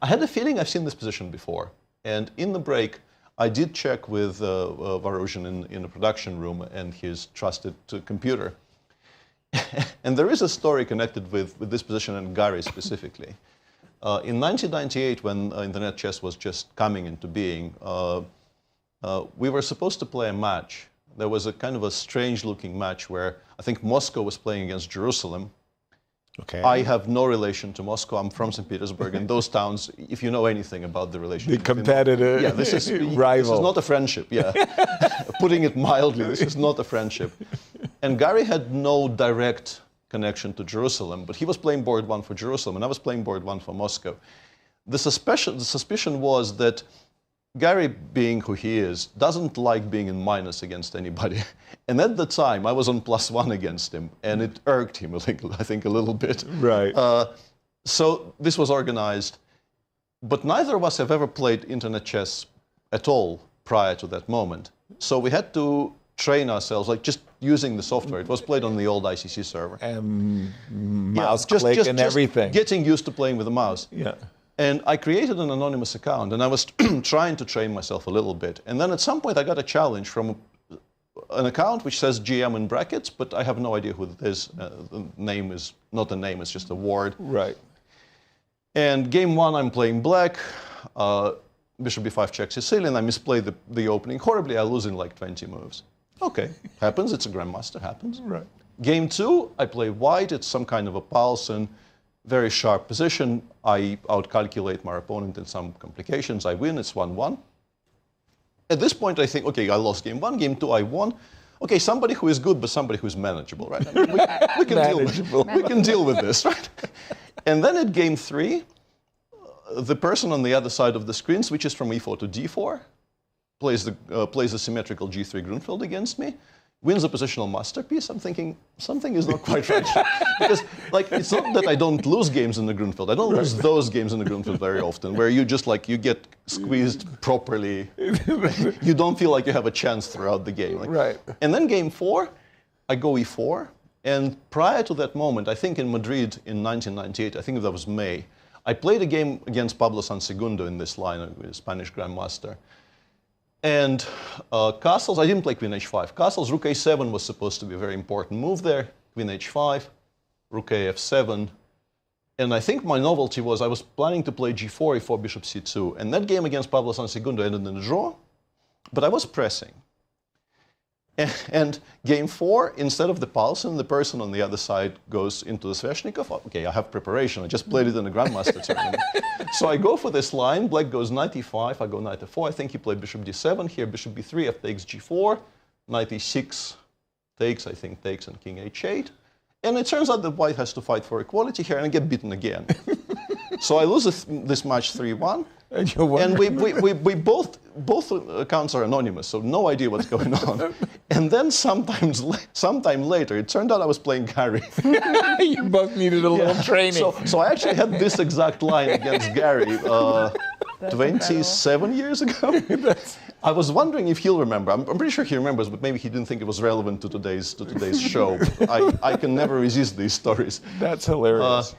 I had a feeling I've seen this position before. And in the break, I did check with Varuzhin in the production room and his trusted computer. And there is a story connected with this position and Gary specifically. In 1998, when internet chess was just coming into being, we were supposed to play a match. There was a kind of a strange-looking match where I think Moscow was playing against Jerusalem. Okay. I have no relation to Moscow. I'm from St. Petersburg, and those towns, if you know anything about the relationship, the competitor, yeah, this is rival. This is not a friendship. Yeah, putting it mildly, this is not a friendship. And Gary had no direct connection to Jerusalem, but he was playing board one for Jerusalem, and I was playing board one for Moscow. The suspicion was that Gary, being who he is, doesn't like being in minus against anybody. And at the time, I was on +1 against him, and it irked him, I think, a little bit. Right. So this was organized. But neither of us have ever played internet chess at all prior to that moment. So we had to train ourselves, like just using the software. It was played on the old ICC server. Mouse click and everything. Getting used to playing with the mouse. Yeah. And I created an anonymous account, and I was trying to train myself a little bit. And then at some point, I got a challenge from an account which says GM in brackets, but I have no idea who it is. The name is not a name, it's just a word. Right. And game one, I'm playing black. Bishop b5 checks Sicilian. I misplay the opening horribly. I lose in like 20 moves. Okay, happens. It's a grandmaster, happens. Right. Game two, I play white. It's some kind of a pulse and very sharp position. I outcalculate my opponent in some complications. I win. It's 1-1. At this point, I think, okay, I lost game one. Game two, I won. Okay, somebody who is good, but somebody who is manageable, right? I mean, we can deal with this, right? And then at game three, the person on the other side of the screen switches from e4 to d4, plays a symmetrical g3 Grunfeld against me, wins a positional masterpiece. I'm thinking something is not quite right. Because like, it's not that I don't lose games in the Grunfeld. I don't lose those games in the Grunfeld very often, where you just like, you get squeezed properly. You don't feel like you have a chance throughout the game. Like, right. And then game four, I go e4. And prior to that moment, I think in Madrid in 1998, I think that was May, I played a game against Pablo Sansegundo in this line, a Spanish grandmaster. And castles, I didn't play queen h5. Castles, rook a7 was supposed to be a very important move there. Queen h5, rook af7. And I think my novelty was I was planning to play g4, e4, bishop c2. And that game against Pablo Sansegundo ended in a draw, but I was pressing. And game four, instead of the Paulsen, the person on the other side goes into the Sveshnikov. Okay, I have preparation. I just played it in the Grandmaster tournament. So I go for this line. Black goes knight e5. I go knight e4. I think he played bishop d7 here. Bishop b3, f takes g4. Knight e6 takes, I think, takes, and king h8. And it turns out that white has to fight for equality here, and I get beaten again. So I lose this match 3-1. And we both accounts are anonymous, so no idea what's going on. And then sometime later, it turned out I was playing Gary. You both needed a little training. So I actually had this exact line against Gary 27 years ago. I was wondering if he'll remember. I'm pretty sure he remembers, but maybe he didn't think it was relevant to today's show. I can never resist these stories. That's hilarious.